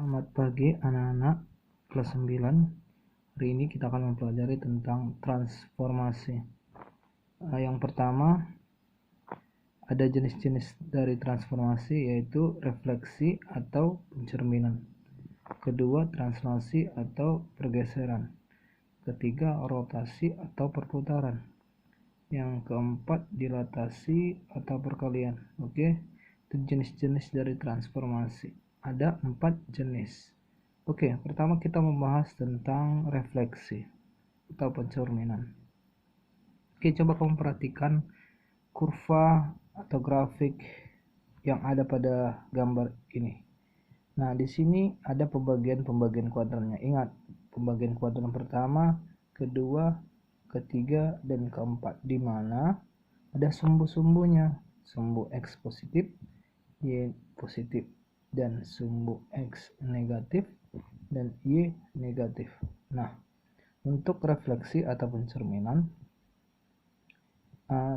Selamat pagi anak-anak kelas 9. Hari ini kita akan mempelajari tentang transformasi. Yang pertama, ada jenis-jenis dari transformasi, yaitu refleksi atau pencerminan. Kedua, translasi atau pergeseran. Ketiga, rotasi atau perputaran. Yang keempat, dilatasi atau perkalian. Oke, itu jenis-jenis dari transformasi. Ada 4 jenis. Oke, pertama kita membahas tentang refleksi atau pencerminan. Oke, coba kamu perhatikan kurva atau grafik yang ada pada gambar ini. Nah, di sini ada pembagian kuadrannya. Ingat, pembagian kuadran pertama, kedua, ketiga, dan keempat, di mana ada sumbu-sumbunya. Sumbu X positif, Y positif, dan sumbu X negatif dan Y negatif. Nah, untuk refleksi atau pencerminan,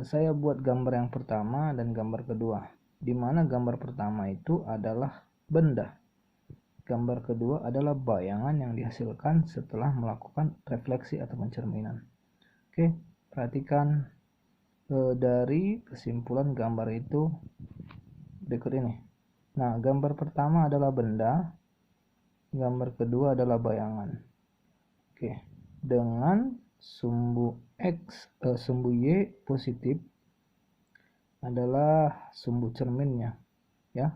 saya buat gambar yang pertama dan gambar kedua, di mana gambar pertama itu adalah benda, gambar kedua adalah bayangan yang dihasilkan setelah melakukan refleksi atau pencerminan. Oke, perhatikan dari kesimpulan gambar itu berikut ini. Nah, gambar pertama adalah benda, gambar kedua adalah bayangan. Oke, dengan sumbu sumbu Y positif adalah sumbu cerminnya, ya,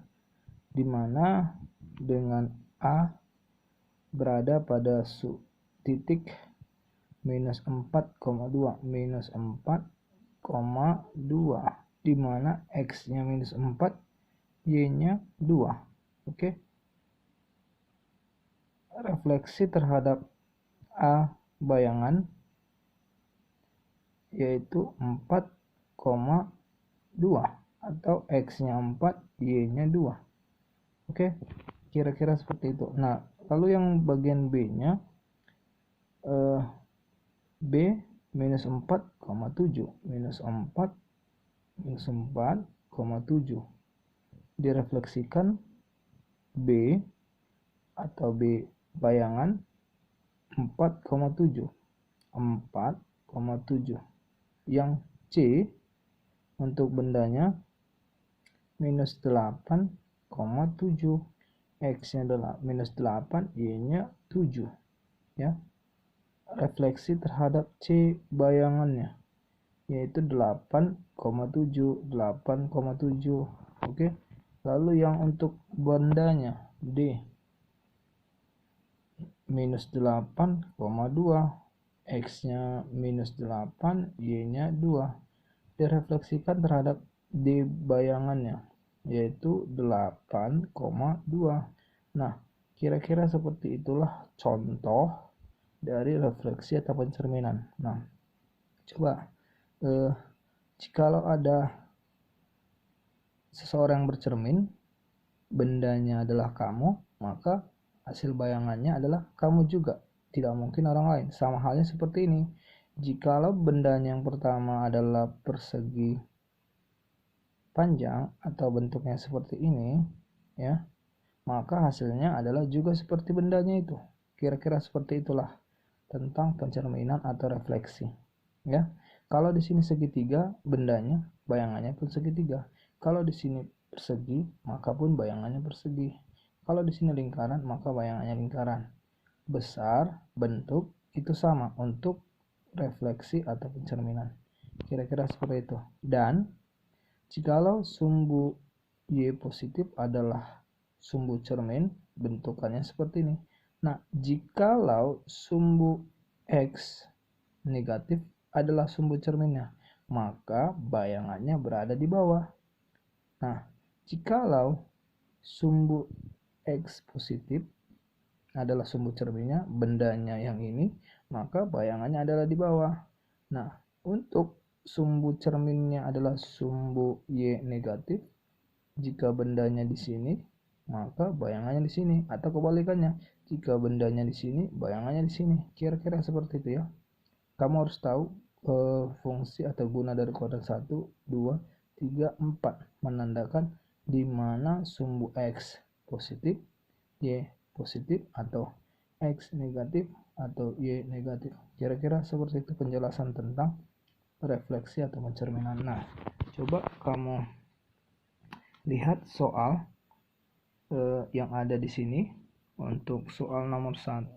dimana dengan A berada pada titik minus 4,2 minus 4,2, dimana X nya minus 4, Y nya 2. Oke, refleksi terhadap A bayangan yaitu 4,2 atau X nya 4, Y nya 2. Oke, kira-kira seperti itu. Nah, lalu yang bagian B nya B minus 4,7 minus 4 minus 4,7 direfleksikan B atau B bayangan 4,7 yang C untuk bendanya minus 8,7, X nya adalah minus 8, Y nya 7, ya. Refleksi terhadap C bayangannya yaitu 8,7. Oke, lalu yang untuk bendanya D minus 8,2, X nya minus 8, Y nya 2, direfleksikan terhadap D bayangannya yaitu 8,2. Nah, kira-kira seperti itulah contoh dari refleksi atau pencerminan. Nah, coba jikalau ada seseorang yang bercermin, bendanya adalah kamu, maka hasil bayangannya adalah kamu juga, tidak mungkin orang lain. Sama halnya seperti ini, jikalau bendanya yang pertama adalah persegi panjang atau bentuknya seperti ini, ya, maka hasilnya adalah juga seperti bendanya itu. Kira-kira seperti itulah tentang pencerminan atau refleksi, ya. Kalau di sini segitiga, bendanya, bayangannya pun segitiga. Kalau di sini persegi, maka pun bayangannya persegi. Kalau di sini lingkaran, maka bayangannya lingkaran. Besar, bentuk itu sama untuk refleksi atau pencerminan. Kira-kira seperti itu. Dan jikalau sumbu Y positif adalah sumbu cermin, bentukannya seperti ini. Nah, jikalau sumbu X negatif adalah sumbu cerminnya, maka bayangannya berada di bawah. Nah, jikalau sumbu X positif adalah sumbu cerminnya, bendanya yang ini, maka bayangannya adalah di bawah. Nah, untuk sumbu cerminnya adalah sumbu Y negatif, jika bendanya di sini, maka bayangannya di sini, atau kebalikannya, jika bendanya di sini, bayangannya di sini. Kira-kira seperti itu, ya. Kamu harus tahu fungsi atau guna dari kuadran 1, 2, 3, 4 menandakan di mana sumbu X positif, Y positif atau X negatif atau Y negatif. Kira-kira seperti itu penjelasan tentang refleksi atau pencerminan. Nah, coba kamu lihat soal yang ada di sini. Untuk soal nomor 1,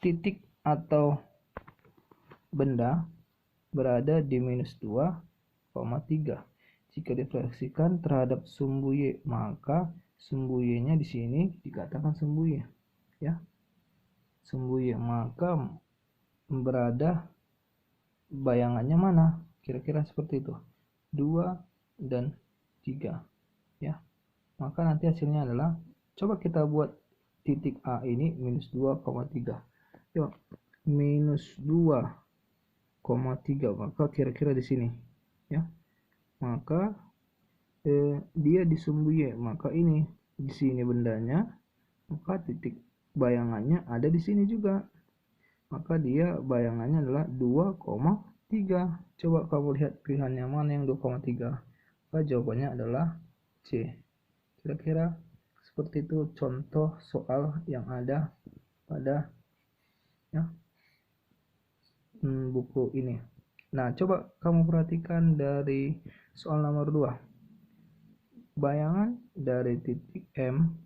titik atau benda berada di -2,3. Jika direfleksikan terhadap sumbu Y, maka sumbu Y-nya di sini dikatakan sumbu Y, ya. Sumbu Y, maka berada bayangannya mana? Kira-kira seperti itu. 2 dan 3, ya. Maka nanti hasilnya adalah, coba kita buat titik A ini -2,3. Yuk, -2,3, maka kira-kira di sini, ya. Maka dia di sumbu Y, maka ini di sini bendanya, maka titik bayangannya ada di sini juga, maka dia bayangannya adalah 2,3. Coba kamu lihat pilihannya mana yang 2,3. Maka jawabannya adalah C. Kira-kira seperti itu contoh soal yang ada pada buku ini. Nah, coba kamu perhatikan dari soal nomor 2. Bayangan dari titik M,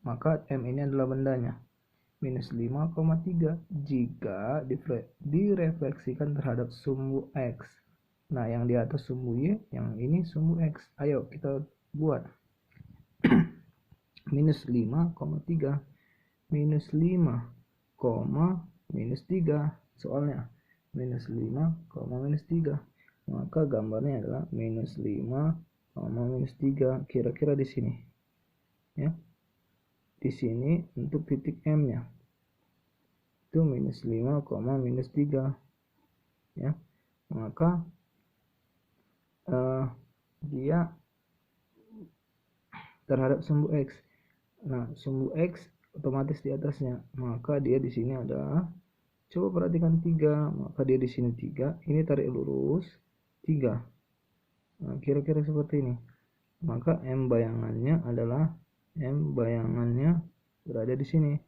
maka M ini adalah bendanya, -5,3 jika direfleksikan terhadap sumbu X. Nah, yang di atas sumbu Y, yang ini sumbu X. Ayo kita buat. -5,3 -5, soalnya -5, maka gambarnya adalah -5, kira-kira di sini, ya. Di sini untuk titik M-nya itu -5, ya. Maka dia terhadap sumbu X. Nah, sumbu X otomatis di atasnya, maka dia di sini adalah, coba perhatikan 3, maka dia di sini 3, ini tarik lurus 3. Nah, kira-kira seperti ini. Maka M bayangannya berada di sini,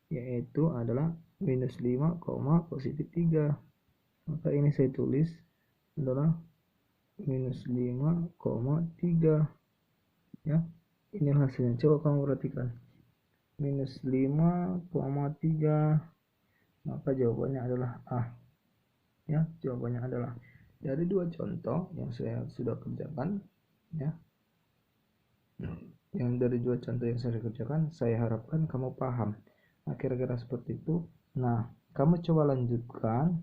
yaitu adalah -5, +3. Maka ini saya tulis adalah -5,3, ya. Ini hasilnya, coba kamu perhatikan, -5,3, maka jawabannya adalah A, ya. Jawabannya adalah dari 2 contoh yang saya sudah kerjakan, ya. Yang dari 2 contoh yang saya kerjakan, saya harapkan kamu paham. Nah, kira-kira seperti itu. Nah, kamu coba lanjutkan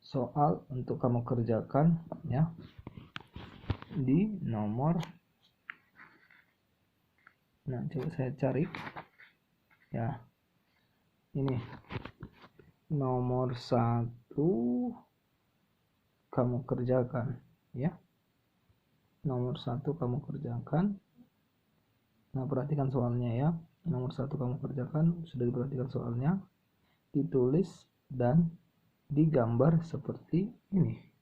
soal untuk kamu kerjakan, ya, di nomor, nah coba saya cari, ya. Ini nomor 1 kamu kerjakan, ya. Nomor 1 kamu kerjakan. Nah, perhatikan soalnya, ya. Nomor 1 kamu kerjakan, sudah diperhatikan soalnya, ditulis dan digambar seperti ini.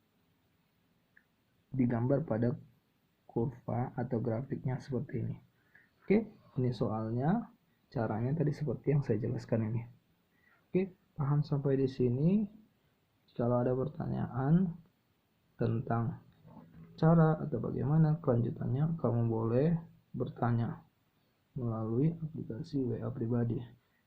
Digambar pada kurva atau grafiknya seperti ini. Oke, ini soalnya, caranya tadi seperti yang saya jelaskan ini. Oke, paham sampai di sini? Kalau ada pertanyaan tentang cara atau bagaimana kelanjutannya, kamu boleh bertanya melalui aplikasi WA pribadi.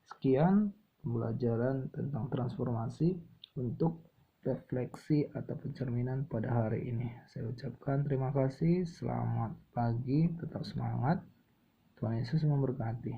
Sekian pembelajaran tentang transformasi untuk refleksi atau pencerminan pada hari ini. Saya ucapkan terima kasih, selamat pagi, tetap semangat, Tuhan Yesus memberkati.